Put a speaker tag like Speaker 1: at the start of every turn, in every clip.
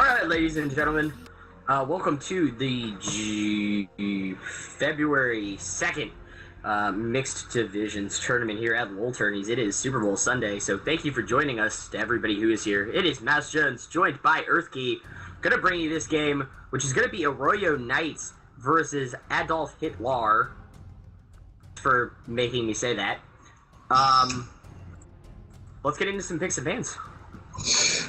Speaker 1: All right, ladies and gentlemen, welcome to the February 2nd Mixed Divisions Tournament here at Lowell Tourneys. It is Super Bowl Sunday, so thank you for joining us, to everybody who is here. It is Mouse Jones, joined by Earthkey, going to bring you this game, which is going to be Arroyo Knights versus Adolf Hitlar, for making me say that. Let's get into some picks and bans.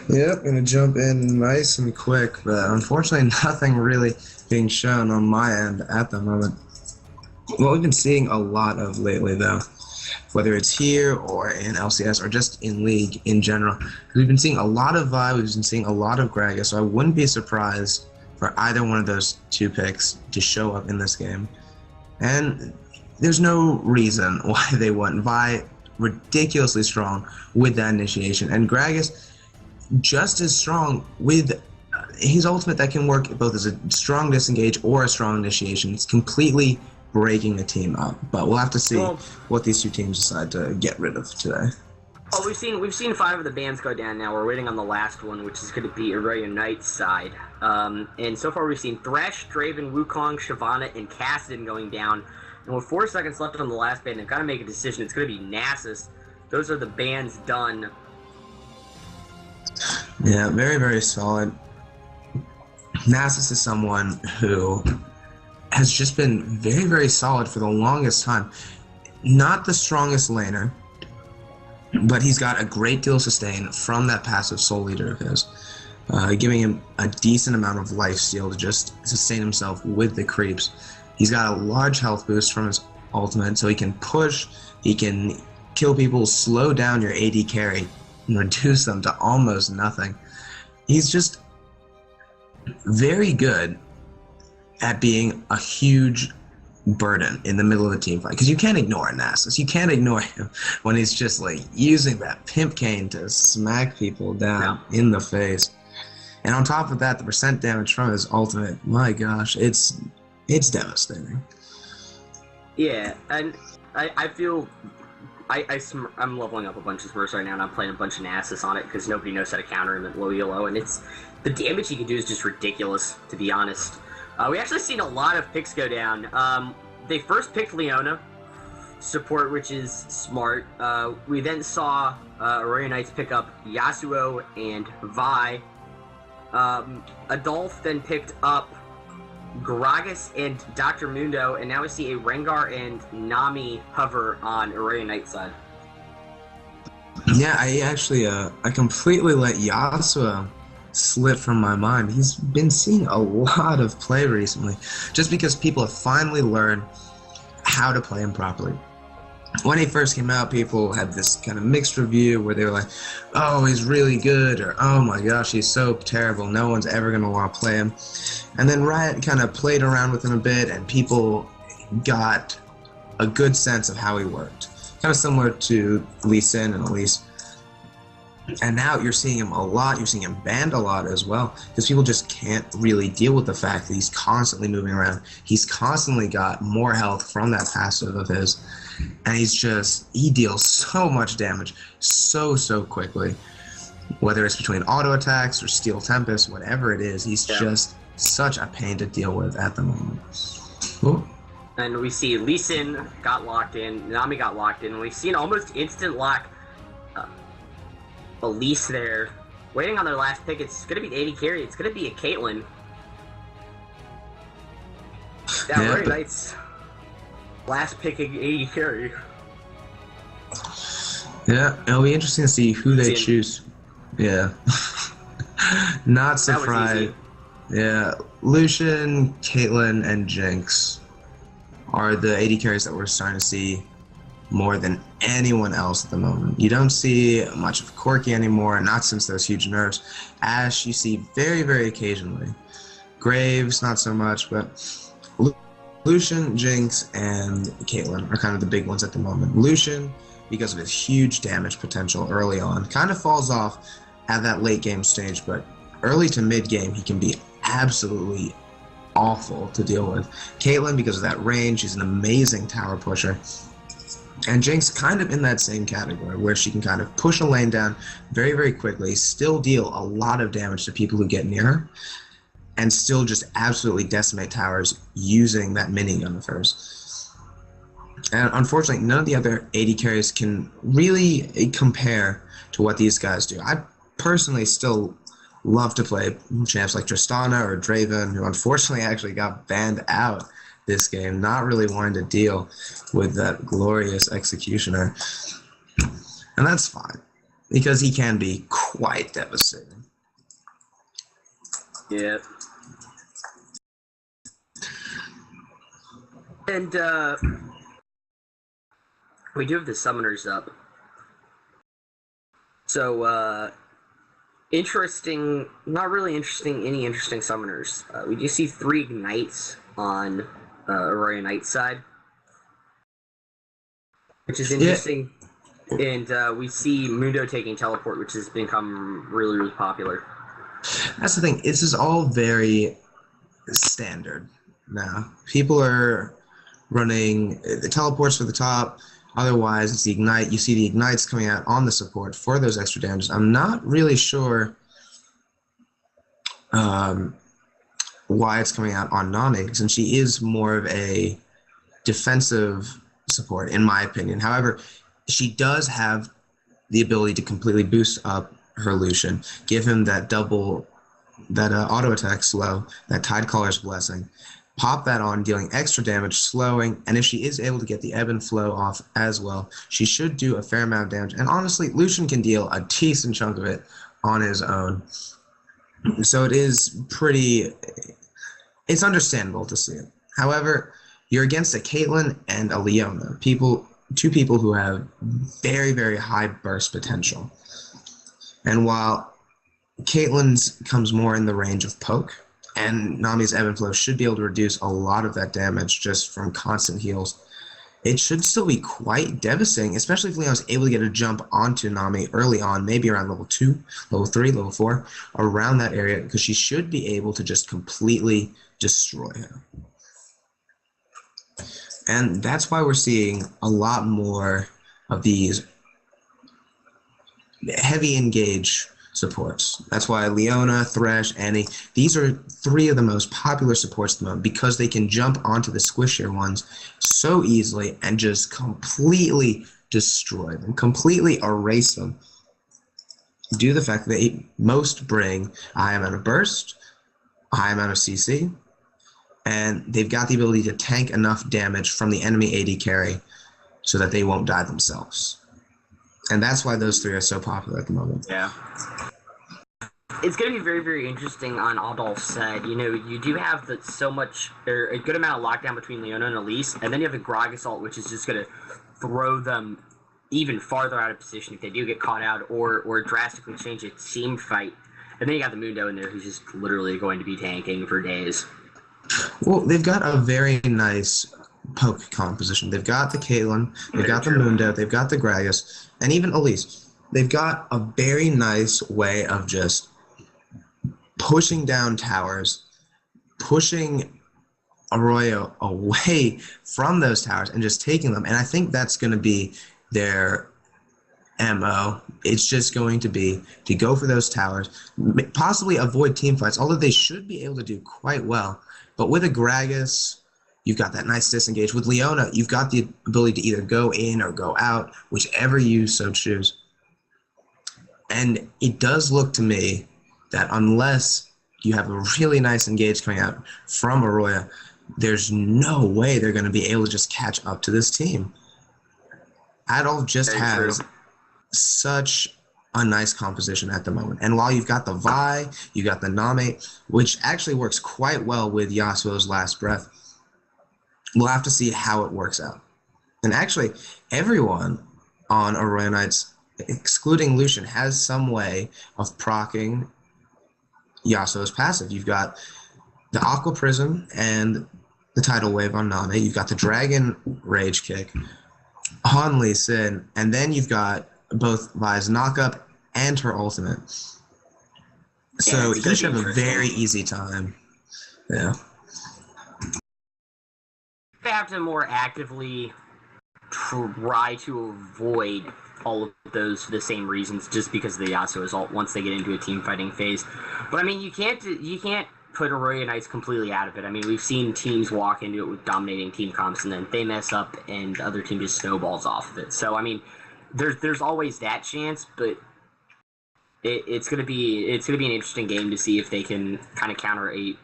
Speaker 2: Yep, gonna jump in nice and quick, but unfortunately nothing really being shown on my end at the moment. What we've been seeing a lot of lately, though, whether it's here or in LCS or just in League in general, we've been seeing a lot of Vi, we've been seeing a lot of Gragas, so I wouldn't be surprised for either one of those two picks to show up in this game. And there's no reason why they wouldn't. Vi, ridiculously strong with that initiation, and Gragas just as strong with his ultimate that can work both as a strong disengage or a strong initiation. It's completely breaking the team up, but we'll have to see what these two teams decide to get rid of today.
Speaker 1: Oh, we've seen 5 of the bans go down now. We're waiting on the last one, which is going to be Arroyo Knights side. And so far we've seen Thresh, Draven, Wukong, Shyvana, and Kassadin going down. And with 4 seconds left on the last ban, they've got to make a decision. It's going to be Nasus. Those are the bans done.
Speaker 2: Yeah, very, very solid. Nasus is someone who has just been very, very solid for the longest time. Not the strongest laner, but he's got a great deal of sustain from that passive Soul Leader of his, giving him a decent amount of lifesteal to just sustain himself with the creeps. He's got a large health boost from his ultimate, so he can push, he can kill people, slow down your AD carry, and reduce them to almost nothing. He's just very good at being a huge burden in the middle of a team fight, because you can't ignore Nasus. You can't ignore him when he's just like using that pimp cane to smack people down in the face. And on top of that, the percent damage from his ultimate, my gosh, it's devastating.
Speaker 1: Yeah, and I feel I'm leveling up a bunch of Smurfs right now, and I'm playing a bunch of Nasus on it because nobody knows how to counter him at low elo, and the damage he can do is just ridiculous, to be honest. We actually seen a lot of picks go down. They first picked Leona support, which is smart. We then saw Arroyo Knights pick up Yasuo and Vi. Adolf then picked up Gragas and Dr. Mundo, and now we see a Rengar and Nami hover on Arroyo Knights side.
Speaker 2: Yeah, I completely let Yasuo slip from my mind. He's been seeing a lot of play recently, just because people have finally learned how to play him properly. When he first came out, people had this kind of mixed review where they were like, oh, he's really good, or oh my gosh, he's so terrible, no one's ever going to want to play him. And then Riot kind of played around with him a bit, and people got a good sense of how he worked. Kind of similar to Lee Sin and Elise. And now you're seeing him a lot, you're seeing him banned a lot as well, because people just can't really deal with the fact that he's constantly moving around. He's constantly got more health from that passive of his, and he deals so much damage so quickly. Whether it's between auto attacks or Steel Tempest, whatever it is, he's just such a pain to deal with at the moment. Ooh.
Speaker 1: And we see Lee Sin got locked in, Nami got locked in, and we've seen almost instant lock Elise there, waiting on their last pick. It's going to be the AD carry. It's going to be a Caitlyn. Arroyo Knights last pick AD carry.
Speaker 2: Yeah, it'll be interesting to see who they choose. Yeah. Not surprised. Yeah, Lucian, Caitlyn, and Jinx are the AD carries that we're starting to see more than anyone else at the moment. You don't see much of Corki anymore, not since those huge nerfs. Ashe, you see very, very occasionally. Graves, not so much, but Lucian, Jinx, and Caitlyn are kind of the big ones at the moment. Lucian, because of his huge damage potential early on, kind of falls off at that late game stage, but early to mid game, he can be absolutely awful to deal with. Caitlyn, because of that range, she's an amazing tower pusher. And Jinx kind of in that same category, where she can kind of push a lane down very, very quickly, still deal a lot of damage to people who get near her, and still just absolutely decimate towers using that minigun of hers. And unfortunately, none of the other AD carries can really compare to what these guys do. I personally still love to play champs like Tristana or Draven, who unfortunately actually got banned out this game, not really wanting to deal with that glorious executioner. And that's fine, because he can be quite devastating.
Speaker 1: Yeah. And we do have the summoners up. So interesting, not really interesting, any interesting summoners. We do see 3 ignites on Arroyo Knight's side, which is interesting. Yeah. And we see Mundo taking teleport, which has become really, really popular.
Speaker 2: That's the thing. This is all very standard now. People are running the teleports for the top. Otherwise, it's the ignite. You see the ignites coming out on the support for those extra damages. I'm not really sure why it's coming out on Nami, since she is more of a defensive support, in my opinion. However, she does have the ability to completely boost up her Lucian, give him that auto attack slow, that Tidecaller's Blessing, pop that on, dealing extra damage, slowing, and if she is able to get the ebb and flow off as well, she should do a fair amount of damage. And honestly, Lucian can deal a decent chunk of it on his own. So it is it's understandable to see it. However, you're against a Caitlyn and a Leona, two people who have very, very high burst potential. And while Caitlyn's comes more in the range of poke, and Nami's ebb and flow should be able to reduce a lot of that damage just from constant heals, it should still be quite devastating, especially if Leona's able to get a jump onto Nami early on, maybe around level 2, level 3, level 4, around that area, because she should be able to just completely destroy her. And that's why we're seeing a lot more of these heavy engage supports. That's why Leona, Thresh, Annie, these are 3 of the most popular supports at the moment, because they can jump onto the squishier ones so easily and just completely destroy them, completely erase them, due to the fact that they most bring a high amount of burst, a high amount of CC, and they've got the ability to tank enough damage from the enemy AD carry so that they won't die themselves. And that's why those 3 are so popular at the moment.
Speaker 1: Yeah. It's going to be very, very interesting on Adolf's side. You know, you do have a good amount of lockdown between Leona and Elise, and then you have the Grog Assault, which is just going to throw them even farther out of position if they do get caught out or drastically change a team fight. And then you got the Mundo in there, who's just literally going to be tanking for days.
Speaker 2: Well, they've got a very nice poke composition. They've got the Caitlyn, they've got the Mundo, they've got the Gragas, and even Elise. They've got a very nice way of just pushing down towers, pushing Arroyo away from those towers and just taking them. And I think that's going to be their MO. It's just going to be to go for those towers, possibly avoid team fights, although they should be able to do quite well. But with a Gragas, you've got that nice disengage. With Leona, you've got the ability to either go in or go out, whichever you so choose. And it does look to me that unless you have a really nice engage coming out from Arroyo, there's no way they're going to be able to just catch up to this team. Adolf just has such a nice composition at the moment. And while you've got the Vi, you've got the Name, which actually works quite well with Yasuo's Last Breath, we'll have to see how it works out. And actually, everyone on Arroyo Knights, excluding Lucian, has some way of proccing Yasuo's passive. You've got the Aqua Prism and the Tidal Wave on Name. You've got the Dragon Rage Kick on Lee Sin, and then you've got both Vi's knockup and her ultimate. So he should have a very easy time. Yeah.
Speaker 1: They have to more actively try to avoid all of those for the same reasons, just because of the Yasuo's ult once they get into a team fighting phase. But I mean, you can't put Arroyo Knights completely out of it. I mean, we've seen teams walk into it with dominating team comps, and then they mess up, and the other team just snowballs off of it. So I mean, there's always that chance, but it's gonna be an interesting game to see if they can kind of counter a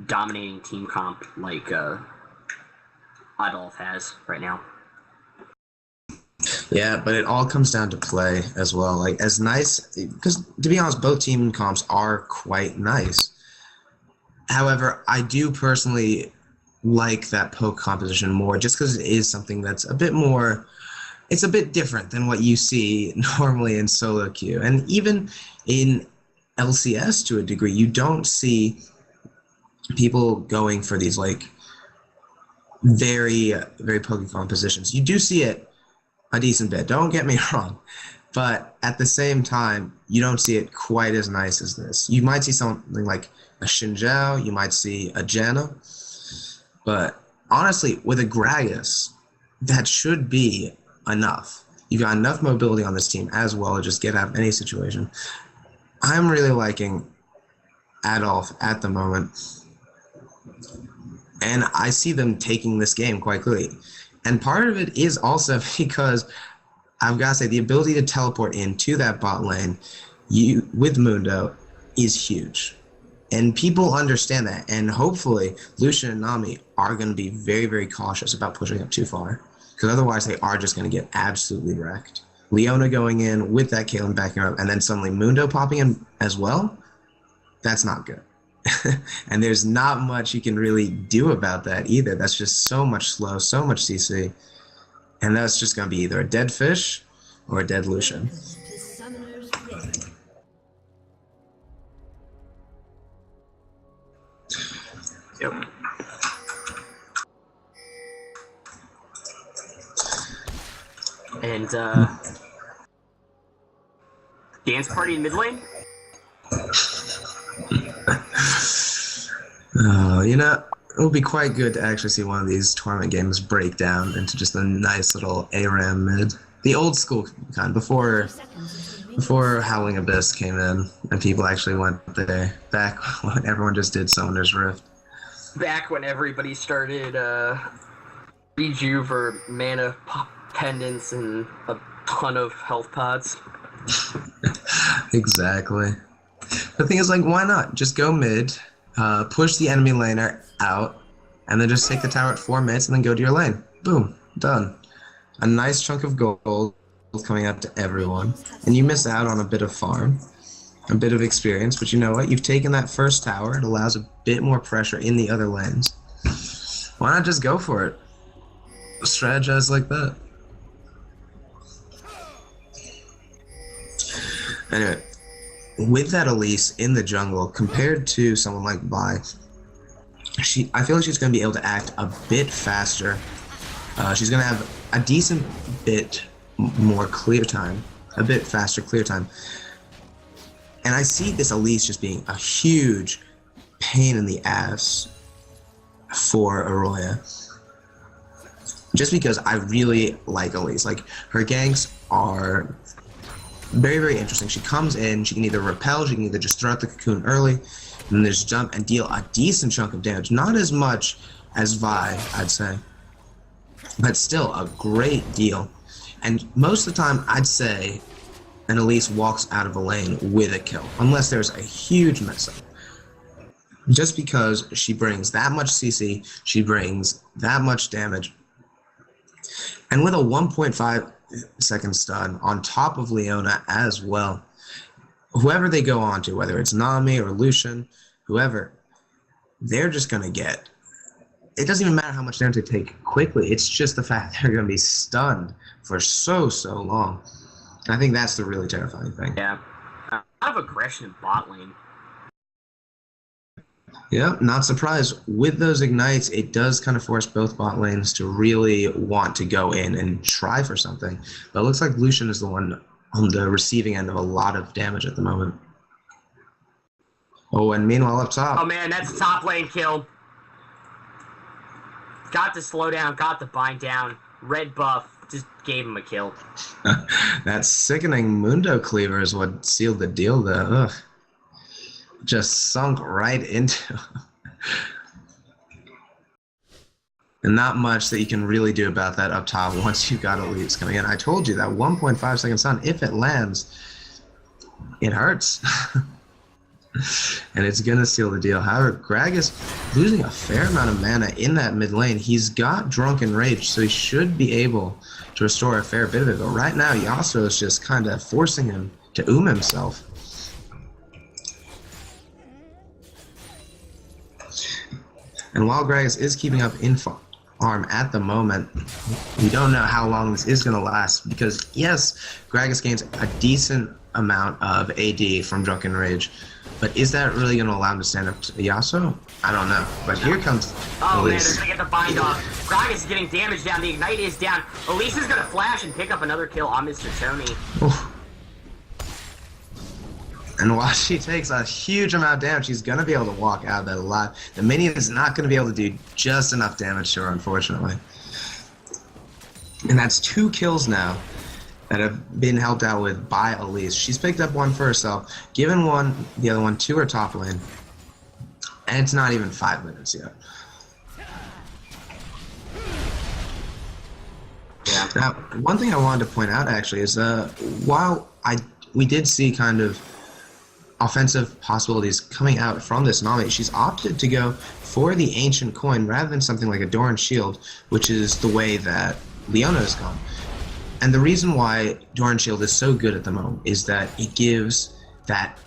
Speaker 1: dominating team comp like Adolf has right now.
Speaker 2: Yeah, but it all comes down to play as well. Like, as nice, because to be honest, both team comps are quite nice. However, I do personally like that poke composition more, just because it is something that's a bit more, it's a bit different than what you see normally in solo queue. And even in LCS to a degree, you don't see people going for these like very, very pokey compositions. You do see it a decent bit, don't get me wrong, but at the same time, you don't see it quite as nice as this. You might see something like a Xinjiao, you might see a Janna, but honestly, with a Gragas, that should be enough. You've got enough mobility on this team as well to just get out of any situation. I'm really liking Adolf at the moment, and I see them taking this game quite clearly. And part of it is also because I've got to say the ability to teleport into that bot lane with Mundo is huge. And people understand that. And hopefully Lucian and Nami are going to be very, very cautious about pushing up too far. Because otherwise they are just going to get absolutely wrecked. Leona going in with that Caitlyn backing her up and then suddenly Mundo popping in as well, that's not good. And there's not much you can really do about that either. That's just so much slow, so much CC. And that's just going to be either a dead fish or a dead Lucian.
Speaker 1: Yep. And, dance party in mid lane?
Speaker 2: You know, it would be quite good to actually see one of these tournament games break down into just a nice little ARAM mid. The old school kind, before Howling Abyss came in and people actually went there, back when everyone just did Summoner's Rift.
Speaker 1: Back when everybody started Rejuve or Mana Pendants and a ton of health pods.
Speaker 2: Exactly. The thing is, like, why not? Just go mid, push the enemy laner out, and then just take the tower at 4 minutes and then go to your lane. Boom. Done. A nice chunk of gold coming out to everyone. And you miss out on a bit of farm, a bit of experience, but you know what? You've taken that first tower. It allows a bit more pressure in the other lanes. Why not just go for it? Strategize like that. Anyway, with that Elise in the jungle, compared to someone like Vi, I feel like she's going to be able to act a bit faster. She's going to have a decent bit more clear time, a bit faster clear time. And I see this Elise just being a huge pain in the ass for Arroyo. Just because I really like Elise. Like, her ganks are very, very interesting. She comes in, she can either repel, she can either just throw out the cocoon early, and then just jump and deal a decent chunk of damage. Not as much as Vi, I'd say, but still a great deal. And most of the time, I'd say an Elise walks out of a lane with a kill, unless there's a huge mess up. Just because she brings that much CC, she brings that much damage. And with a 1.5 second stun on top of Leona as well, whoever they go on to, whether it's Nami or Lucian, whoever, they're just going to get, it doesn't even matter how much damage they take quickly, it's just the fact they're going to be stunned for so long. And I think that's the really terrifying thing.
Speaker 1: Yeah. A lot of aggression in bot lane.
Speaker 2: Yeah, not surprised. With those ignites, it does kind of force both bot lanes to really want to go in and try for something. But it looks like Lucian is the one on the receiving end of a lot of damage at the moment. Oh, and meanwhile up top.
Speaker 1: Oh man, that's a top lane kill. Got to slow down, got to bind down. Red buff just gave him a kill.
Speaker 2: That sickening Mundo Cleaver is what sealed the deal, though. Ugh. Just sunk right into and not much that you can really do about that up top once you've got elites coming in. I told you that 1.5 second stun, if it lands, it hurts. And it's going to seal the deal. However, Greg is losing a fair amount of mana in that mid lane. He's got Drunken Rage, so he should be able to restore a fair bit of it. But right now, Yasuo is just kind of forcing him to himself. And while Gragas is keeping up in farm at the moment, we don't know how long this is going to last, because yes, Gragas gains a decent amount of AD from Drunken Rage, but is that really going to allow him to stand up to Yasuo? I don't know. But here comes
Speaker 1: Oh
Speaker 2: Elise.
Speaker 1: man, they're going to get the bind off. Gragas is getting damage down, the Ignite is down. Elise is going to flash and pick up another kill on Mr. Tony.
Speaker 2: Oof. And while she takes a huge amount of damage, she's going to be able to walk out of that alive. The minion is not going to be able to do just enough damage to her, unfortunately. And that's 2 kills now that have been helped out with by Elise. She's picked up one for herself, given the other one to her top lane. And it's not even 5 minutes yet.
Speaker 1: Yeah.
Speaker 2: Now, one thing I wanted to point out actually is while we did see kind of offensive possibilities coming out from this Nami, she's opted to go for the Ancient Coin rather than something like a Doran Shield, which is the way that Leona has gone. And the reason why Doran Shield is so good at the moment is that it gives that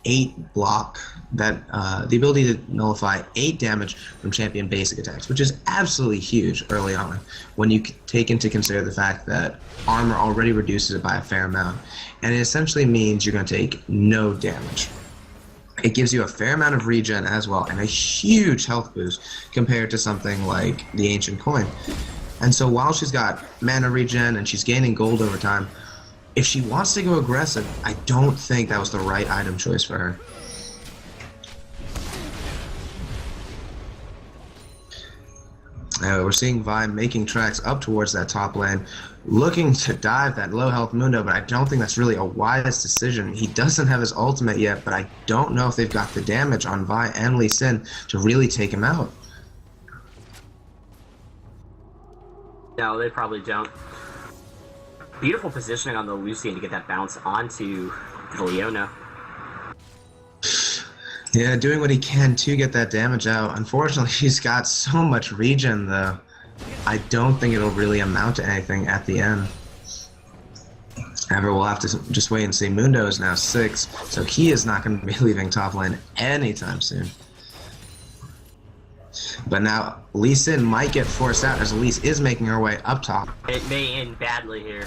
Speaker 2: 8 block, that the ability to nullify 8 damage from champion basic attacks, which is absolutely huge early on when you take into consider the fact that armor already reduces it by a fair amount. And it essentially means you're going to take no damage. It gives you a fair amount of regen as well, and a huge health boost compared to something like the Ancient Coin. And so while she's got mana regen and she's gaining gold over time, if she wants to go aggressive, I don't think that was the right item choice for her. We're seeing Vi making tracks up towards that top lane, looking to dive that low health Mundo, but I don't think that's really a wise decision. He doesn't have his ultimate yet, but I don't know if they've got the damage on Vi and Lee Sin to really take him out.
Speaker 1: No, they probably don't. Beautiful positioning on the Lucian to get that bounce onto the Leona.
Speaker 2: Yeah, doing what he can to get that damage out. Unfortunately, he's got so much regen, though. I don't think it'll really amount to anything at the end. However, we'll have to just wait and see. Mundo is now 6, so he is not going to be leaving top lane anytime soon. But now, Lee Sin might get forced out as Elise is making her way up top.
Speaker 1: It may end badly here.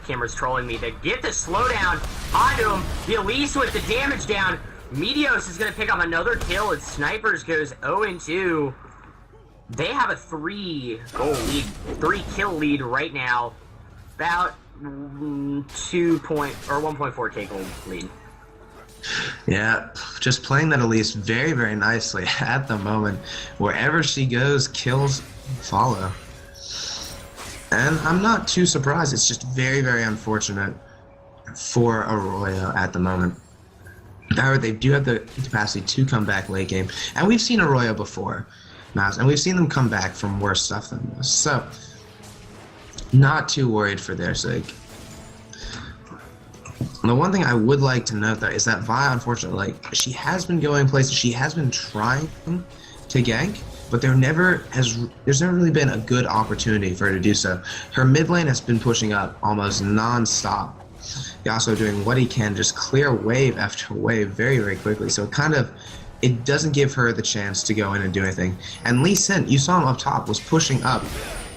Speaker 1: Camera's trolling me to get the slowdown onto him. The Elise with the damage down. Meteos is going to pick up another kill as Snipers goes 0-2. They have a 3-kill lead right now. About 1.4k gold lead.
Speaker 2: Yeah, just playing that Elise very, very nicely at the moment. Wherever she goes, kills follow. And I'm not too surprised. It's just very, very unfortunate for Arroyo at the moment. However, they do have the capacity to come back late game. And we've seen Arroyo before, Mouse, and we've seen them come back from worse stuff than this. So, not too worried for their sake. The one thing I would like to note, though, is that Vi, unfortunately, she has been going places, she has been trying to gank, but there's never really been a good opportunity for her to do so. Her mid lane has been pushing up almost non-stop. Yasuo doing what he can, just clear wave after wave very, very quickly. So it doesn't give her the chance to go in and do anything. And Lee Sin, you saw him up top, was pushing up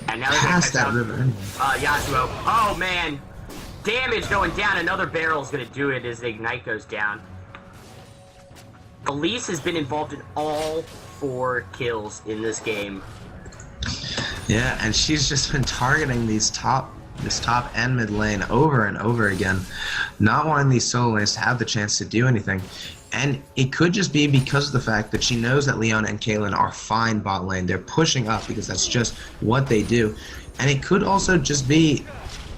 Speaker 1: And now
Speaker 2: past that river.
Speaker 1: Yasuo. Oh man, damage going down. Another barrel's gonna do it as the Ignite goes down. Elise has been involved in all 4 kills in this game.
Speaker 2: Yeah, and she's just been targeting this top and mid lane over and over again, not wanting these solo lanes to have the chance to do anything. And it could just be because of the fact that she knows that Leona and Caitlyn are fine bot lane. They're pushing up because that's just what they do. And it could also just be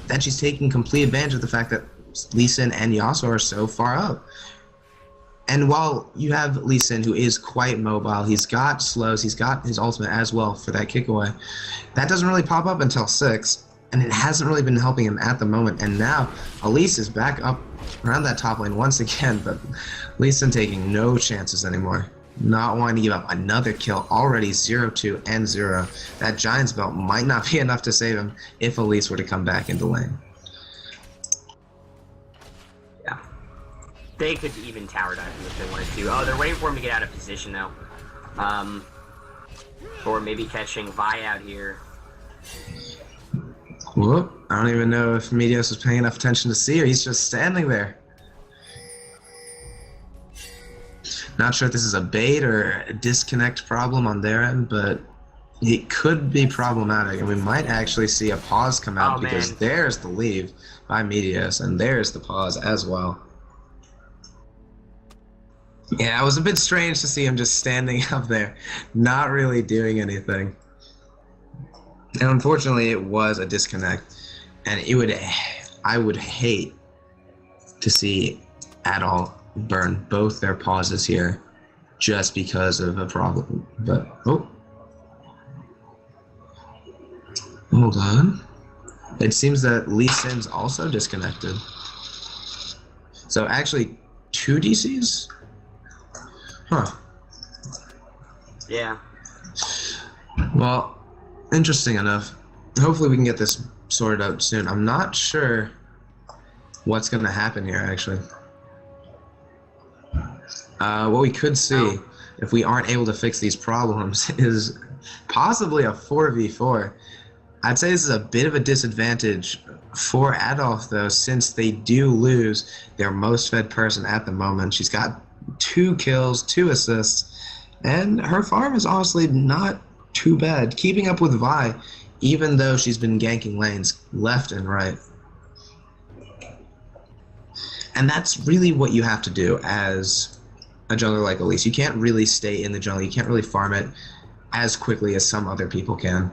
Speaker 2: that she's taking complete advantage of the fact that Lee Sin and Yasuo are so far up. And while you have Lee Sin, who is quite mobile, he's got slows, he's got his ultimate as well for that kick away. That doesn't really pop up until 6, and it hasn't really been helping him at the moment. And now Elise is back up around that top lane once again, but Lee Sin taking no chances anymore. Not wanting to give up another kill, already 0-2 and 0. That Giant's Belt might not be enough to save him if Elise were to come back into lane.
Speaker 1: Yeah. They could even tower dive him if they wanted to. Oh, they're waiting for him to get out of position, though. Or maybe catching Vi out here.
Speaker 2: Whoop. I don't even know if Medios was paying enough attention to see her. He's just standing there. Not sure if this is a bait or a disconnect problem on their end, but it could be problematic, and we might actually see a pause come out because there's the leave by Medios, and there's the pause as well. Yeah, it was a bit strange to see him just standing up there, not really doing anything. And unfortunately, it was a disconnect, and I would hate to see Adolf burn both their pauses here just because of a problem. But hold on, it seems that Lee Sin's also disconnected, so actually 2 DCs.
Speaker 1: Yeah.
Speaker 2: Well, interesting enough. Hopefully we can get this sorted out soon. I'm not sure what's going to happen here, actually. What we could see, if we aren't able to fix these problems, is possibly a 4v4. I'd say this is a bit of a disadvantage for Adolf, though, since they do lose their most fed person at the moment. She's got 2 kills, 2 assists, and her farm is honestly not too bad, keeping up with Vi, even though she's been ganking lanes left and right. And that's really what you have to do as a jungler like Elise. You can't really stay in the jungle. You can't really farm it as quickly as some other people can.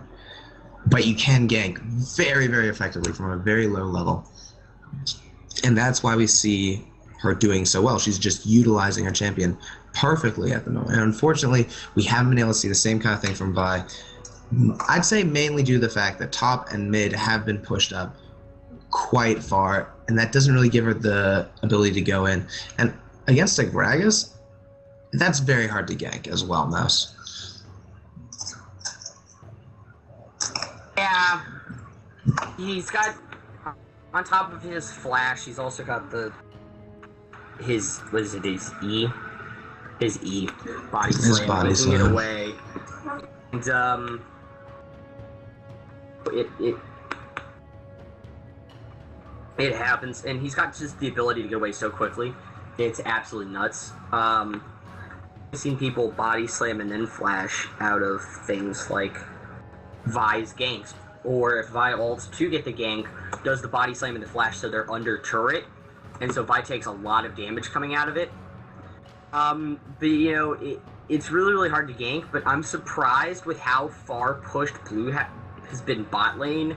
Speaker 2: But you can gank very, very effectively from a very low level. And that's why we see her doing so well. She's just utilizing her champion perfectly at the moment. And unfortunately, we haven't been able to see the same kind of thing from Vi. I'd say mainly due to the fact that top and mid have been pushed up quite far, and that doesn't really give her the ability to go in. And against a Gragas, that's very hard to gank as well, Mouse.
Speaker 1: Yeah, he's got, on top of his flash, he's also got his E? His E, body slam, taking it away. And, it happens, and he's got just the ability to get away so quickly. It's absolutely nuts. I've seen people body slam and then flash out of things like Vi's ganks, or if Vi ults to get the gank, does the body slam and the flash so they're under turret, and so Vi takes a lot of damage coming out of it. But you know, it's really, really hard to gank, but I'm surprised with how far pushed Blue has been bot lane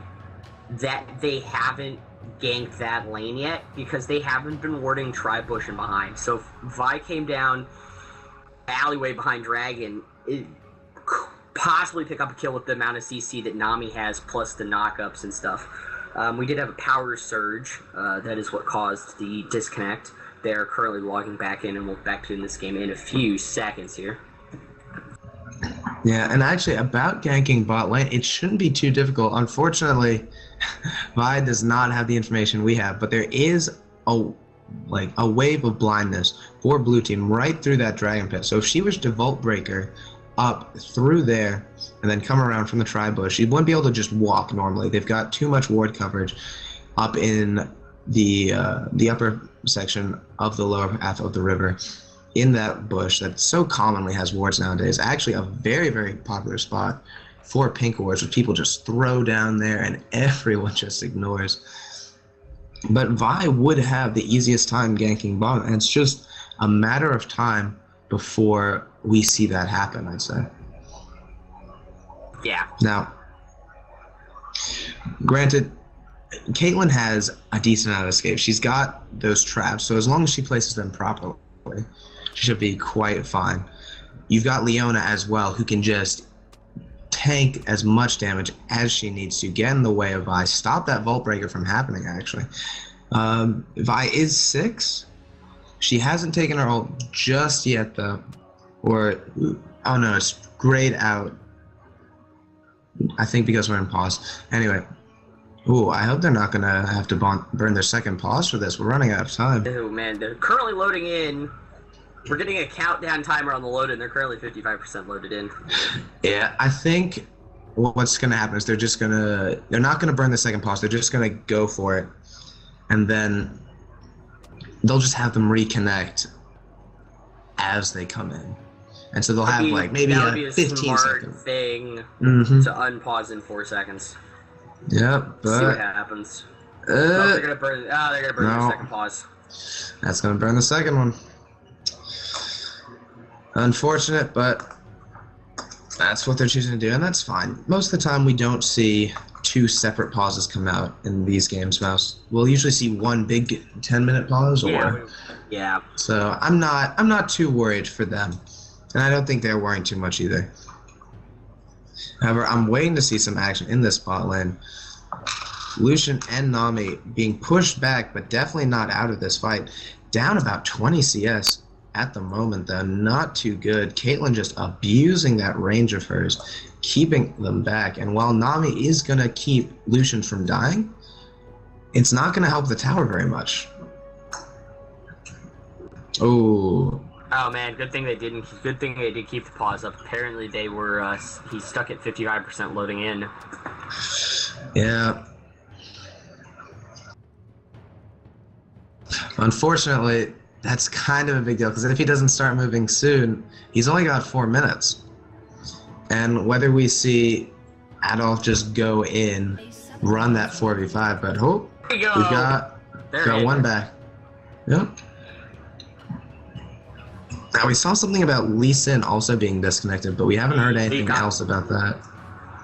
Speaker 1: that they haven't ganked that lane yet, because they haven't been warding tri-bush and behind. So if Vi came down alleyway behind Dragon, it possibly pick up a kill with the amount of CC that Nami has, plus the knockups and stuff. We did have a power surge. That is what caused the disconnect. They're currently logging back in, and we'll back to in this game in a few seconds here.
Speaker 2: Yeah, and actually about ganking bot lane, it shouldn't be too difficult. Unfortunately, Vi does not have the information we have, but there is a wave of blindness for blue team right through that dragon pit. So if she was to Vault Breaker up through there and then come around from the tri-bush, she wouldn't be able to just walk normally. They've got too much ward coverage up in the upper section of the lower half of the river, in that bush that so commonly has wards nowadays. Actually a very, very popular spot for pink wards, which people just throw down there and everyone just ignores. But Vi would have the easiest time ganking bottom, and it's just a matter of time before we see that happen, I'd say.
Speaker 1: Yeah.
Speaker 2: Now, Granted, Caitlyn has a decent amount of escape. She's got those traps, so as long as she places them properly, she should be quite fine. You've got Leona as well, who can just tank as much damage as she needs to, get in the way of Vi, stop that Vault Breaker from happening, actually. Vi is 6. She hasn't taken her ult just yet, though. Or, oh no, it's grayed out. I think because we're in pause. Anyway. Ooh, I hope they're not going to have to burn their second pause for this. We're running out of time.
Speaker 1: Oh, man. They're currently loading in. We're getting a countdown timer on the load, and they're currently 55% loaded in.
Speaker 2: Yeah, I think what's going to happen is they're not going to burn the second pause. They're just going to go for it. And then they'll just have them reconnect as they come in. And so they'll have, like, maybe a 15 second
Speaker 1: thing to unpause in 4 seconds.
Speaker 2: Yep, but
Speaker 1: see what happens. They're gonna burn. They're gonna burn their second pause.
Speaker 2: That's gonna burn the second one. Unfortunate, but that's what they're choosing to do, and that's fine. Most of the time, we don't see 2 separate pauses come out in these games. Mouse. We'll usually see one big 10-minute pause, or
Speaker 1: yeah.
Speaker 2: So I'm not too worried for them, and I don't think they're worrying too much either. However, I'm waiting to see some action in this bot lane. Lucian and Nami being pushed back, but definitely not out of this fight. Down about 20 CS at the moment, though. Not too good. Caitlyn just abusing that range of hers, keeping them back. And while Nami is going to keep Lucian from dying, it's not going to help the tower very much. Oh.
Speaker 1: Oh man, good thing they did keep the pause up. Apparently they were he's stuck at 55% loading in.
Speaker 2: Yeah. Unfortunately, that's kind of a big deal, because if he doesn't start moving soon, he's only got 4 minutes. And whether we see Adolf just go in, run that 4v5, but we got one back. Yep. Now, we saw something about Lee Sin also being disconnected, but we haven't heard anything else about that.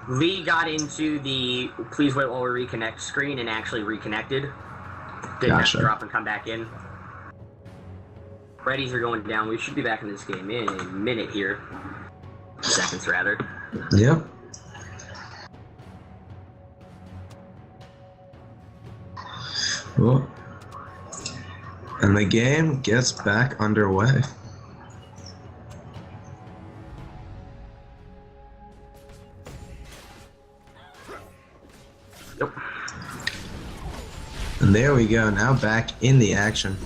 Speaker 1: Lee got into the please wait while we reconnect screen and actually reconnected. Didn't have to drop and come back in. Readies are going down. We should be back in this game in a minute here. Seconds, rather.
Speaker 2: Yep. Well, and the game gets back underway.
Speaker 1: Yep.
Speaker 2: And there we go, now back in the action.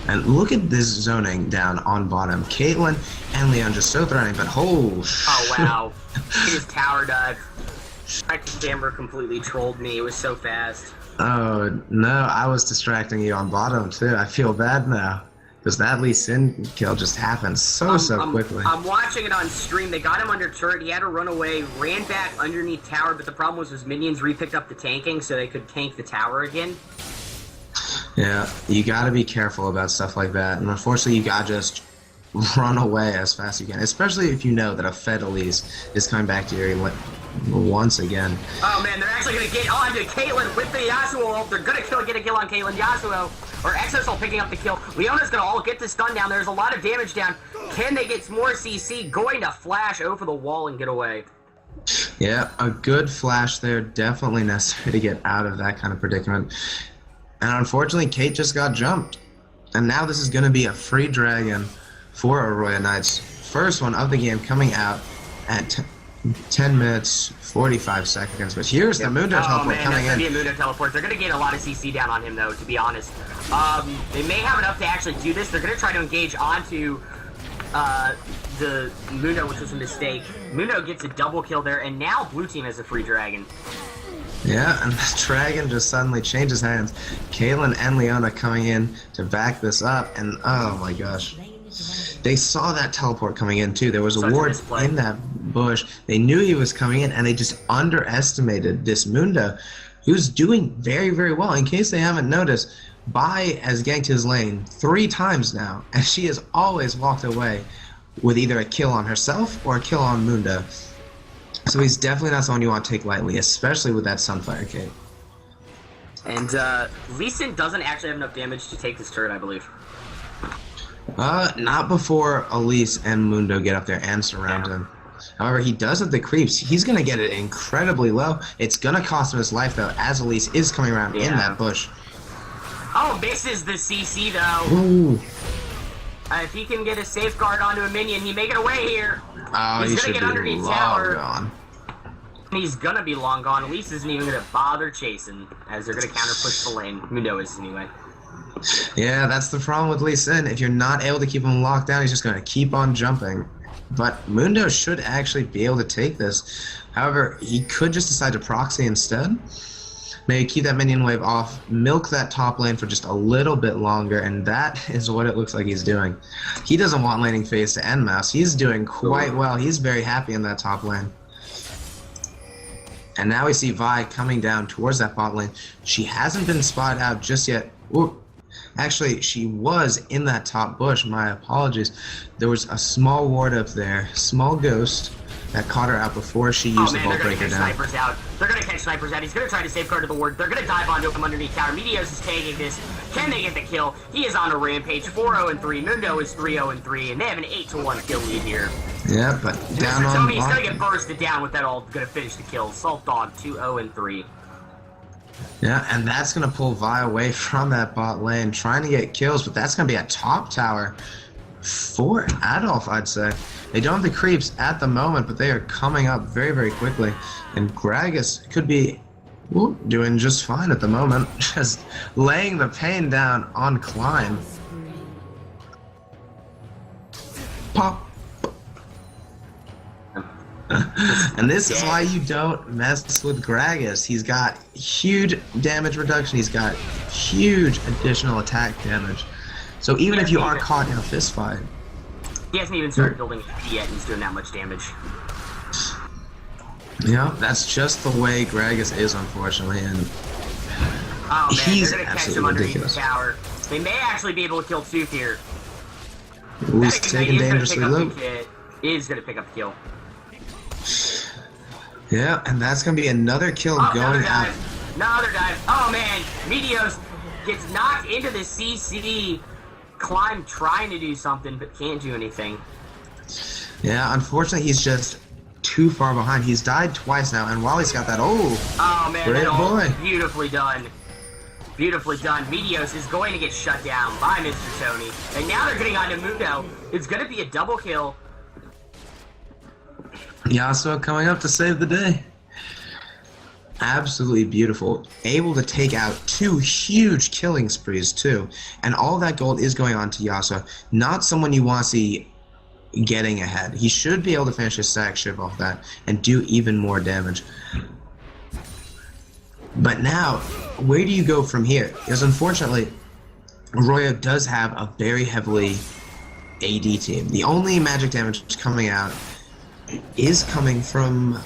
Speaker 2: And look at this zoning down on bottom. Caitlyn and Leon just so threatening, but oh
Speaker 1: wow. His tower dive. My camera completely trolled me. It was so fast.
Speaker 2: Oh no, I was distracting you on bottom too. I feel bad now. Because that Lee Sin kill just happened so quickly.
Speaker 1: I'm watching it on stream. They got him under turret. He had to run away, ran back underneath tower, but the problem was his minions re-picked up the tanking so they could tank the tower again.
Speaker 2: Yeah, you gotta be careful about stuff like that. And unfortunately, you gotta just run away as fast as you can. Especially if you know that a Fed Elise is coming back to your once again.
Speaker 1: Oh man, they're actually gonna get on to Caitlyn with the Yasuo ult. They're gonna get a kill on Caitlyn. Yasuo, or XSL picking up the kill. Leona's gonna all get the stun down. There's a lot of damage down. Can they get more CC? Going to flash over the wall and get away.
Speaker 2: Yeah, a good flash there. Definitely necessary to get out of that kind of predicament. And unfortunately, Kate just got jumped. And now this is gonna be a free dragon for Arroyo Knights. First one of the game coming out at 10 minutes, 45 seconds. But here's the Mundo teleport coming in.
Speaker 1: That's gonna be a Mundo teleport. They're gonna get a lot of CC down on him, though, to be honest. They may have enough to actually do this. They're gonna try to engage onto the Mundo, which was a mistake. Mundo gets a double kill there, and now blue team has a free dragon.
Speaker 2: Yeah, and the dragon just suddenly changes hands. Caitlyn and Leona coming in to back this up, and oh my gosh. They saw that teleport coming in too. There was a ward in that bush. They knew he was coming in, and they just underestimated this Mundo, who's doing very, very well. In case they haven't noticed, Bai has ganked his lane 3 times now, and she has always walked away with either a kill on herself or a kill on Mundo. So he's definitely not someone you want to take lightly, especially with that Sunfire Cape.
Speaker 1: And Lee Sin doesn't actually have enough damage to take this turret, I believe.
Speaker 2: Not before Elise and Mundo get up there and surround him. However, he does have the creeps. He's going to get it incredibly low. It's going to cost him his life, though, as Elise is coming around in that bush.
Speaker 1: Oh, misses the CC, though.
Speaker 2: Ooh.
Speaker 1: If he can get a safeguard onto a minion, he may get away here.
Speaker 2: Oh,
Speaker 1: he's
Speaker 2: he
Speaker 1: gonna
Speaker 2: should
Speaker 1: get
Speaker 2: be
Speaker 1: underneath
Speaker 2: long
Speaker 1: tower.
Speaker 2: gone.
Speaker 1: He's gonna be long gone. Elise isn't even gonna bother chasing, as they're gonna counter push the lane. Mundo is anyway.
Speaker 2: Yeah, that's the problem with Lee Sin. If you're not able to keep him locked down, he's just going to keep on jumping. But Mundo should actually be able to take this. However, he could just decide to proxy instead. Maybe keep that minion wave off, milk that top lane for just a little bit longer, and that is what it looks like he's doing. He doesn't want laning phase to end mouse. He's doing quite well. He's very happy in that top lane. And now we see Vi coming down towards that bot lane. She hasn't been spotted out just yet. Ooh. Actually, she was in that top bush. My apologies. There was a small ward up there, small ghost, that caught her out before she used the Bolt Breaker down.
Speaker 1: Snipers out. They're going to catch snipers out. He's going to try to safeguard the ward. They're going to dive onto him underneath tower. Meteos is taking this. Can they get the kill? He is on a rampage. 4-0-3. Mundo is 3-0-3, and they have an 8-1 kill lead here.
Speaker 2: Yeah, but down
Speaker 1: Mr.
Speaker 2: on
Speaker 1: Tony's going to get bursted down with that ult. Going to finish the kill. Salt Dog 2-0-3.
Speaker 2: Yeah, and that's going to pull Vi away from that bot lane, trying to get kills, but that's going to be a top tower for Adolf, I'd say. They don't have the creeps at the moment, but they are coming up very, very quickly. And Gragas could be doing just fine at the moment, just laying the pain down on Klein. Pop. And this is why you don't mess with Gragas. He's got huge damage reduction. He's got huge additional attack damage. So even if you are caught in a fist fight,
Speaker 1: he hasn't even started building HP yet, and he's doing that much damage.
Speaker 2: Yeah, that's just the way Gragas is, unfortunately. And
Speaker 1: oh man,
Speaker 2: he's
Speaker 1: they're gonna catch him underneath the tower. They may actually be able to kill Tooth here.
Speaker 2: He's taking dangerously low.
Speaker 1: He is gonna pick up the kill.
Speaker 2: Yeah, and that's going to be another kill going out.
Speaker 1: Another dive. Oh, man. Meteos gets knocked into the CC. Climb trying to do something, but can't do anything.
Speaker 2: Yeah, unfortunately, he's just too far behind. He's died twice now, and while he's got that,
Speaker 1: oh man,
Speaker 2: great boy.
Speaker 1: Beautifully done. Beautifully done. Meteos is going to get shut down by Mr. Tony. And now they're getting onto Mundo. It's going to be a double kill.
Speaker 2: Yasuo coming up to save the day. Absolutely beautiful. Able to take out 2 huge killing sprees too. And all that gold is going on to Yasuo. Not someone you want to see getting ahead. He should be able to finish his stack ship off that and do even more damage. But now, where do you go from here? Because unfortunately, Arroyo does have a very heavily AD team. The only magic damage coming out is coming from,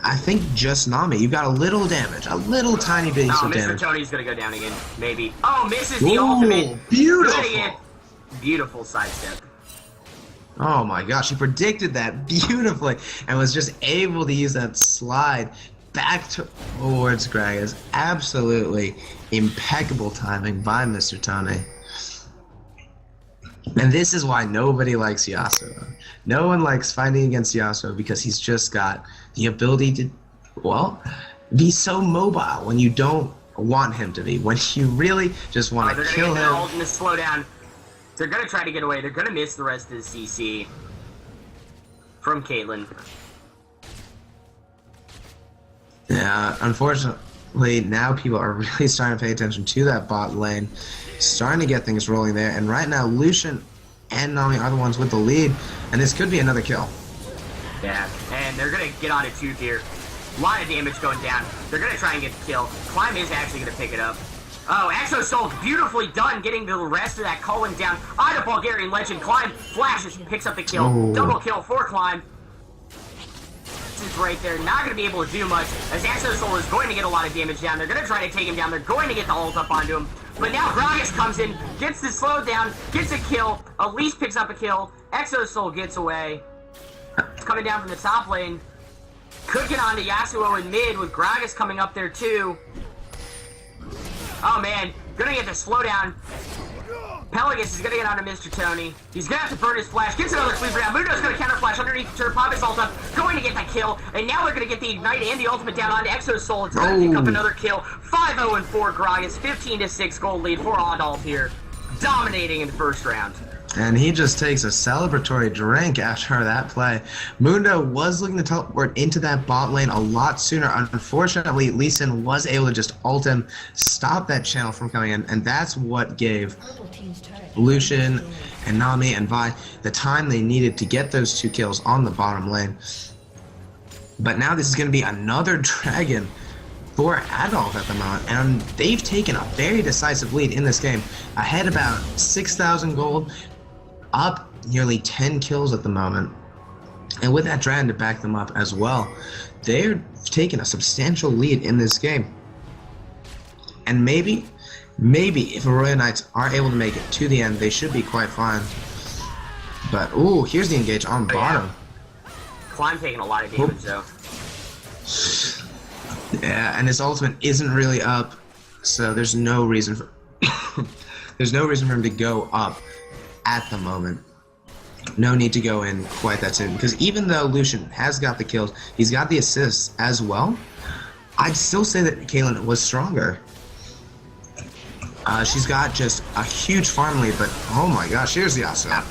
Speaker 2: I think, just Nami. You've got a little damage, a little tiny bit of damage.
Speaker 1: Mr. Tony's gonna go down again, maybe. Oh, misses the ultimate.
Speaker 2: Beautiful.
Speaker 1: Beautiful sidestep.
Speaker 2: Oh my gosh, he predicted that beautifully and was just able to use that slide back towards Gragas. Absolutely impeccable timing by Mr. Tony. And this is why nobody likes Yasuo. No one likes fighting against Yasuo because he's just got the ability to, well, be so mobile when you don't want him to be. When you really just want to kill him.
Speaker 1: They're going to slow down. They're going to try to get away. They're going to miss the rest of the CC from Caitlyn.
Speaker 2: Yeah, unfortunately, now people are really starting to pay attention to that bot lane. Starting to get things rolling there, and right now Lucian and Nami are the ones with the lead, and this could be another kill.
Speaker 1: Yeah, and they're gonna get on a 2 here. A lot of damage going down. They're gonna try and get the kill. Climb is actually gonna pick it up. Oh, Exo Soul beautifully done getting the rest of that Cullen down. Ida Bulgarian Legend. Climb flashes, picks up the kill.
Speaker 2: Oh.
Speaker 1: Double kill for Climb. Is right there, not going to be able to do much, as Exo Soul is going to get a lot of damage down. They're going to try to take him down. They're going to get the ult up onto him. But now Gragas comes in, gets the slow down, gets a kill. Elise picks up a kill. Exo Soul gets away. It's coming down from the top lane. Could get onto Yasuo in mid with Gragas coming up there too. Oh man, gonna get the slowdown. Pelagus is gonna get onto Mr. Tony. He's gonna have to burn his flash. Gets another cleaver down. Mundo's gonna counter flash underneath the turret. Pop his ult up. Going to get that kill. And now they're gonna get the ignite and the ultimate down onto Exo's soul. It's gonna pick up another kill. 5-0 for Gragas. 15-6 gold lead for Adolf here. Dominating in the first round.
Speaker 2: And he just takes a celebratory drink after that play. Mundo was looking to teleport into that bot lane a lot sooner. Unfortunately, Lee Sin was able to just ult him, stop that channel from coming in, and that's what gave Lucian and Nami and Vi the time they needed to get those 2 kills on the bottom lane. But now this is going to be another dragon for Adolf at the moment, and they've taken a very decisive lead in this game, ahead about 6,000 gold, up nearly 10 kills at the moment, and with that dragon to back them up as well, they're taking a substantial lead in this game. And maybe if Arroyo Knights are able to make it to the end, they should be quite fine. But ooh, here's the engage on bottom.
Speaker 1: Yeah. Climb taking a lot of damage though.
Speaker 2: Yeah, and his ultimate isn't really up, so there's no reason for there's no reason for him to go up at the moment. No need to go in quite that soon, because even though Lucian has got the kills, he's got the assists as well, I'd still say that Caitlyn was stronger. She's got just a huge farm lead, but oh my gosh, here's the Yasuo.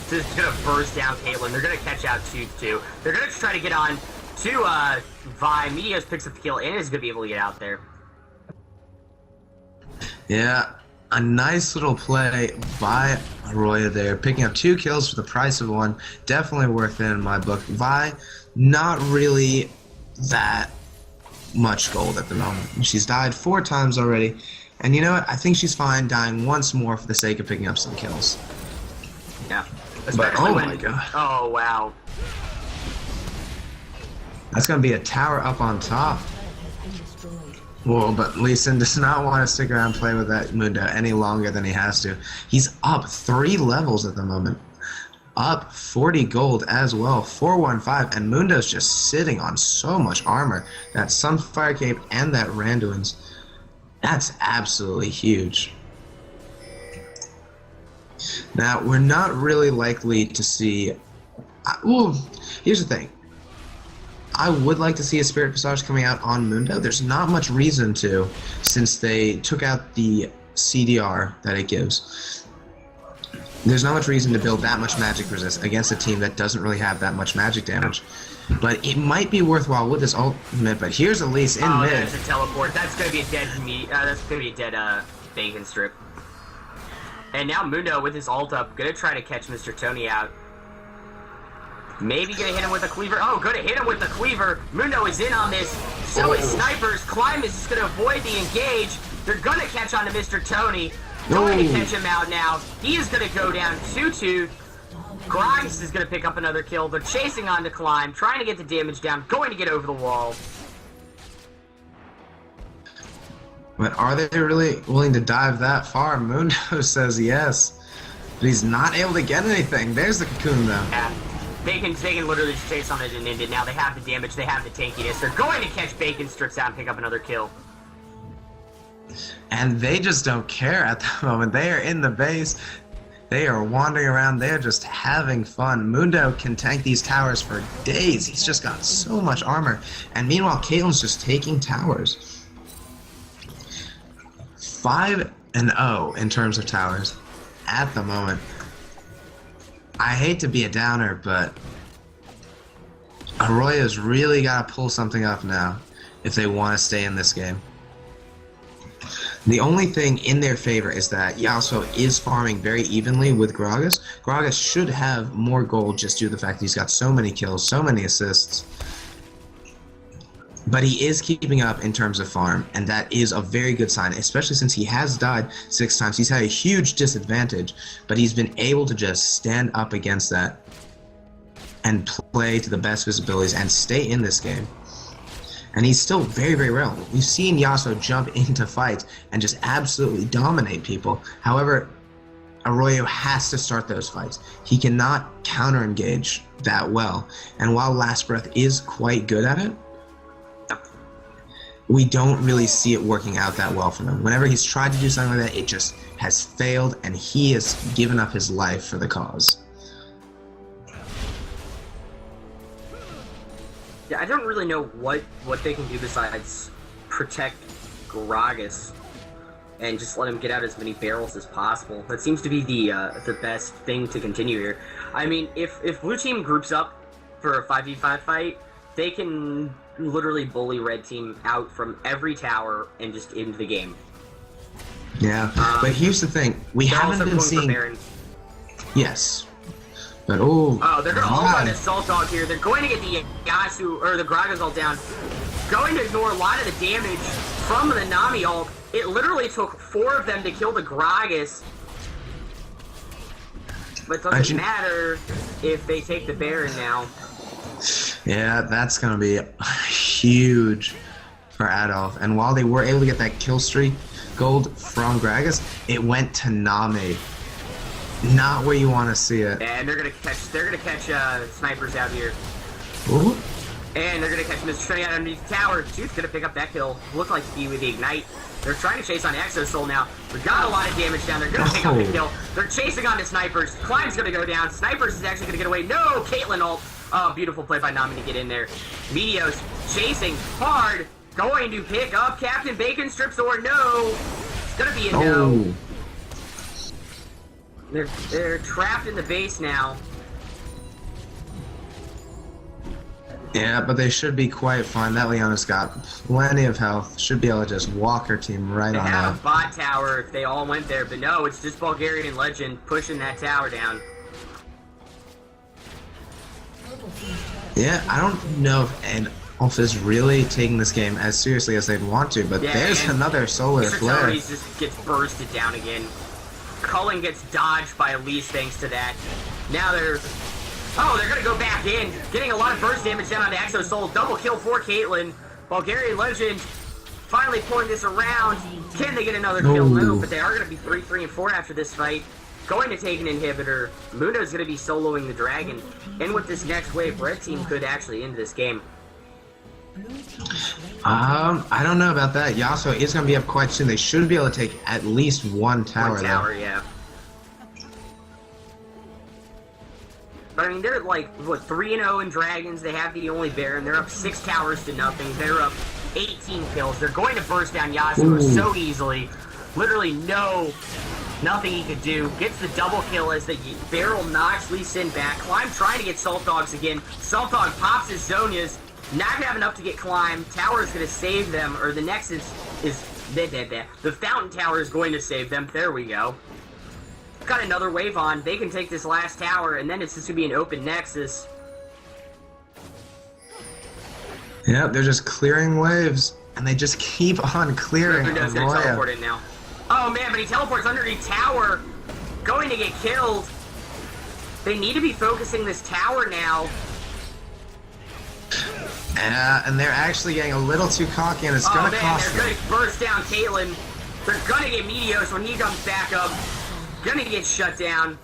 Speaker 1: This is gonna burst down Caitlyn. They're gonna catch out 2-2. They're gonna try to get on to Vi. Meteos picks up the kill and is gonna be able to get out there.
Speaker 2: Yeah, a nice little play by Arroyo there, picking up 2 kills for the price of 1. Definitely worth it in my book. Vi, not really that much gold at the moment. She's died 4 times already, and you know what? I think she's fine dying once more for the sake of picking up some kills.
Speaker 1: Yeah.
Speaker 2: But oh my god.
Speaker 1: Oh wow.
Speaker 2: That's gonna be a tower up on top. Whoa, but Lee Sin does not want to stick around and play with that Mundo any longer than he has to. He's up 3 levels at the moment. Up 40 gold as well, 415, and Mundo's just sitting on so much armor. That Sunfire Cape and that Randuin's. That's absolutely huge. Now, we're not really likely to see... Well, here's the thing. I would like to see a Spirit Passage coming out on Mundo. There's not much reason to, since they took out the CDR that it gives. There's not much reason to build that much magic resist against a team that doesn't really have that much magic damage. But it might be worthwhile with this ultimate, but here's Elise in mid.
Speaker 1: There's a teleport. That's gonna be a dead meat. That's gonna be a dead bacon strip. And now Mundo with his ult up, gonna try to catch Mr. Tony out. Maybe gonna hit him with a cleaver. Oh, gonna hit him with the cleaver. Mundo is in on this. So is Snipers. Climb is just gonna avoid the engage. They're gonna catch on to Mr. Tony. Going to catch him out now. He is gonna go down 2-2. Gragas is gonna pick up another kill. They're chasing on to Climb, trying to get the damage down, going to get over the wall.
Speaker 2: But are they really willing to dive that far? Mundo says yes. But he's not able to get anything. There's the cocoon though.
Speaker 1: Yeah. They can literally just chase on it and end it. Now they have the damage, they have the tankiness. They're going to catch Bacon, strips out, and pick up another kill.
Speaker 2: And they just don't care at the moment. They are in the base. They are wandering around. They're just having fun. Mundo can tank these towers for days. He's just got so much armor. And meanwhile, Caitlyn's just taking towers. 5-0 in terms of towers at the moment. I hate to be a downer, but Arroyo's really got to pull something up now if they want to stay in this game. The only thing in their favor is that Yasuo is farming very evenly with Gragas. Gragas should have more gold just due to the fact that he's got so many kills, so many assists. But he is keeping up in terms of farm, and that is a very good sign, especially since he has died 6 times. He's had a huge disadvantage, but he's been able to just stand up against that and play to the best of his abilities and stay in this game. And he's still very, very real. We've seen Yasuo jump into fights and just absolutely dominate people. However, Arroyo has to start those fights. He cannot counter-engage that well. And while Last Breath is quite good at it, we don't really see it working out that well for him. Whenever he's tried to do something like that, it just has failed, and he has given up his life for the cause.
Speaker 1: Yeah, I don't really know what they can do besides protect Gragas and just let him get out as many barrels as possible. That seems to be the best thing to continue here. I mean, if Blue Team groups up for a 5v5 fight, they can literally bully Red Team out from every tower and just into the game.
Speaker 2: Yeah, but here's the thing. We haven't been seeing... Yes. But
Speaker 1: they're gonna ult on Assault Dog here. They're going to get the Yasuo or the Gragas ult down. Going to ignore a lot of the damage from the Nami ult. It literally took 4 of them to kill the Gragas. But it doesn't matter if they take the Baron now.
Speaker 2: Yeah, that's gonna be huge for Adolf. And while they were able to get that kill streak gold from Gragas, it went to Nami. Not where you want to see it.
Speaker 1: And they're gonna catch snipers out here.
Speaker 2: Ooh.
Speaker 1: And they're gonna catch Mr. Tony out underneath the tower. Dude's gonna pick up that kill. Look like he with the ignite. They're trying to chase on Exosoul now. We got a lot of damage down. They're gonna pick up the kill. They're chasing on the snipers. Climb's gonna go down. Snipers is actually gonna get away. No, Caitlyn ult. Oh, beautiful play by Nami to get in there. Meteos chasing hard. Going to pick up Captain Bacon Strip Sword. No. It's gonna be a no. They're trapped in the base now.
Speaker 2: Yeah, but they should be quite fine. That Leona's got plenty of health. Should be able to just walk her team right on out.
Speaker 1: They have a bot tower if they all went there, but no, it's just Bulgarian Legend pushing that tower down.
Speaker 2: Yeah, I don't know if Adolf is really taking this game as seriously as they'd want to, but there's another solar flare.
Speaker 1: He just gets bursted down again. Cullen gets dodged by Elise thanks to that. Now they're gonna go back in, getting a lot of burst damage down onto Exosoul. Double kill for Caitlyn. Bulgarian Legend finally pulling this around. Can they get another kill? No, but they are gonna be 3, 3, and 4 after this fight. Going to take an inhibitor. Mundo's gonna be soloing the dragon. And with this next wave, Red Team could actually end this game.
Speaker 2: I don't know about that. Yasuo is going to be up quite soon. They should be able to take at least one tower.
Speaker 1: Yeah. But I mean, they're like, what, 3-0 in Dragons. They have the only Baron. They're up 6 towers to nothing. They're up 18 kills. They're going to burst down Yasuo so easily. Literally nothing he could do. Gets the double kill as the barrel knocks Lee Sin back. Climb trying to get Salt Dogs again. Salt Dog pops his Zonias. Not gonna have enough to get Climb. Tower is gonna save them, or the Nexus is the Fountain Tower is going to save them. There we go. Got another wave on. They can take this last tower, and then it's just gonna be an open Nexus.
Speaker 2: Yeah, they're just clearing waves, and they just keep on clearing.
Speaker 1: Gonna teleport in now. Oh man, but he teleports underneath tower, going to get killed. They need to be focusing this tower now.
Speaker 2: And they're actually getting a little too cocky, and it's going to cost them.
Speaker 1: They're going to burst down Caitlyn. They're going to get Meteos when he comes back up. Going to get shut down.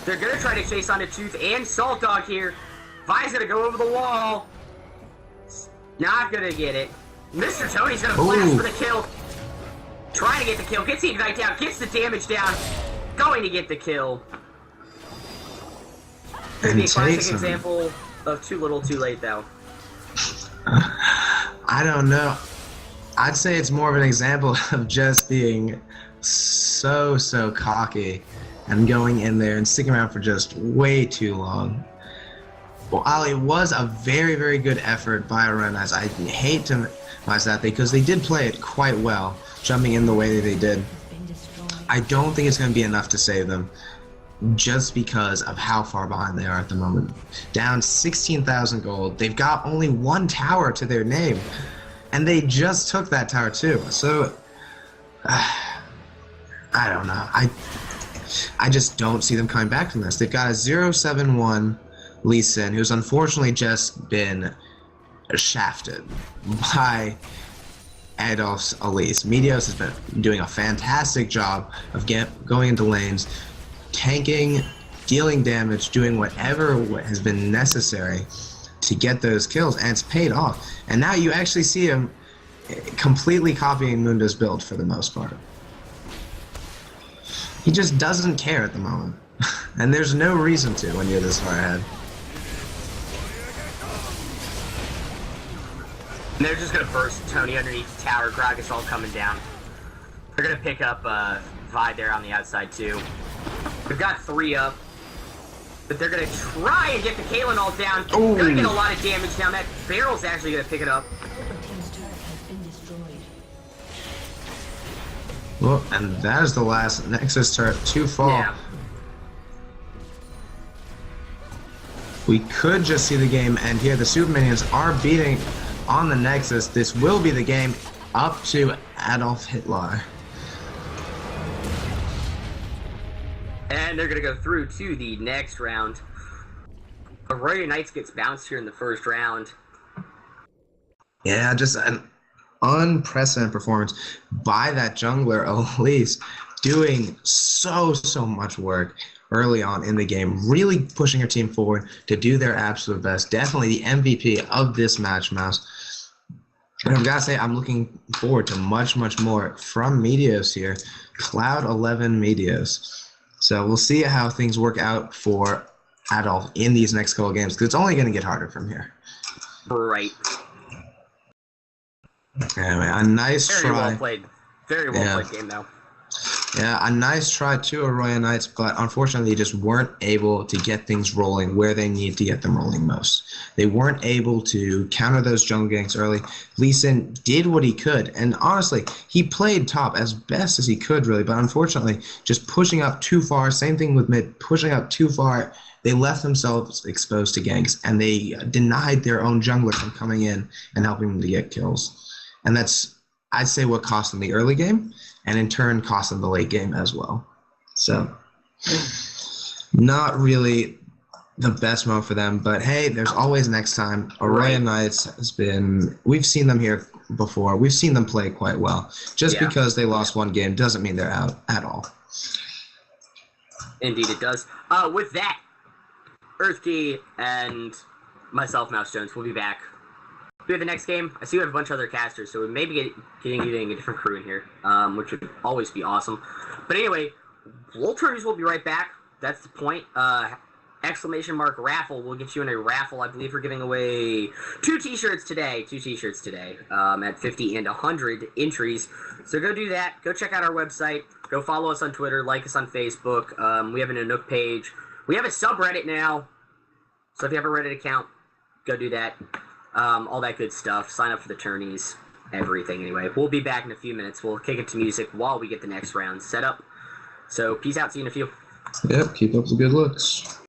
Speaker 1: They're going to try to chase onto Tooth and Salt Dog here. Vi's going to go over the wall. Not going to get it. Mr. Tony's going to blast for the kill. Trying to get the kill. Gets the ignite down. Gets the damage down. Going to get the kill. Could be a classic example of too little, too late, though.
Speaker 2: I don't know. I'd say it's more of an example of just being so cocky and going in there and sticking around for just way too long. Well, it was a very, very good effort by Arenas. I hate to minimize that because they did play it quite well, jumping in the way that they did. I don't think it's going to be enough to save them, just because of how far behind they are at the moment. Down 16,000 gold. They've got only one tower to their name, and they just took that tower too. So, I don't know. I just don't see them coming back from this. They've got a 0-7-1 Lee Sin, who's unfortunately just been shafted by Adolf's Elise. Meteos has been doing a fantastic job of going into lanes, tanking, dealing damage, doing whatever has been necessary to get those kills, and it's paid off. And now you actually see him completely copying Mundo's build for the most part. He just doesn't care at the moment. And there's no reason to when you're this far ahead.
Speaker 1: And they're just gonna burst Tony underneath the tower. Gragas all coming down. They're gonna pick up Vi there on the outside too. We've got 3 up. But they're gonna try and get the Caitlyn all down.
Speaker 2: Ooh.
Speaker 1: Gonna get a lot of damage down. That barrel's actually gonna pick it up.
Speaker 2: Well, and that is the last Nexus turret to fall.
Speaker 1: Yeah.
Speaker 2: We could just see the game end here. The Super Minions are beating on the Nexus. This will be the game up to Adolf Hitlar.
Speaker 1: And they're gonna go through to the next round. Arroyo Knights gets bounced here in the first round.
Speaker 2: Yeah, just an unprecedented performance by that jungler, Elise, doing so much work early on in the game, really pushing her team forward to do their absolute best. Definitely the MVP of this match, Mouse. And I've got to say, I'm looking forward to much more from Meteos here. Cloud 11 Meteos. So we'll see how things work out for Adolf in these next couple of games, because it's only going to get harder from here.
Speaker 1: Right.
Speaker 2: Anyway, a nice
Speaker 1: Very
Speaker 2: try.
Speaker 1: well played. Very well played game, though.
Speaker 2: Yeah, a nice try to Arroyo Knights, but unfortunately they just weren't able to get things rolling where they need to get them rolling most. They weren't able to counter those jungle ganks early. Lee Sin did what he could, and honestly, he played top as best as he could, really, but unfortunately, just pushing up too far, same thing with mid, pushing up too far, they left themselves exposed to ganks, and they denied their own jungler from coming in and helping them to get kills. And that's, I'd say, what cost them the early game, and in turn cost them the late game as well. So, not really the best moment for them, but hey, there's always next time. Arroyo Knights has been, we've seen them here before. We've seen them play quite well. Just because they lost one game doesn't mean they're out at all.
Speaker 1: Indeed it does. With that, Earthkey and myself, Mouse Jones, will be back. We have the next game. I see we have a bunch of other casters, so we may be getting a different crew in here, which would always be awesome. But anyway, World Tournaments will be right back. That's the point. Exclamation mark raffle. We'll get you in a raffle. I believe we're giving away 2 t-shirts today. 2 t-shirts today at 50 and 100 entries. So go do that. Go check out our website. Go follow us on Twitter. Like us on Facebook. We have an Anook page. We have a subreddit now. So if you have a Reddit account, go do that. All that good stuff. Sign up for the tourneys. Everything, anyway. We'll be back in a few minutes. We'll kick it to music while we get the next round set up. So, peace out. See you in a few.
Speaker 2: Yep, keep up the good looks.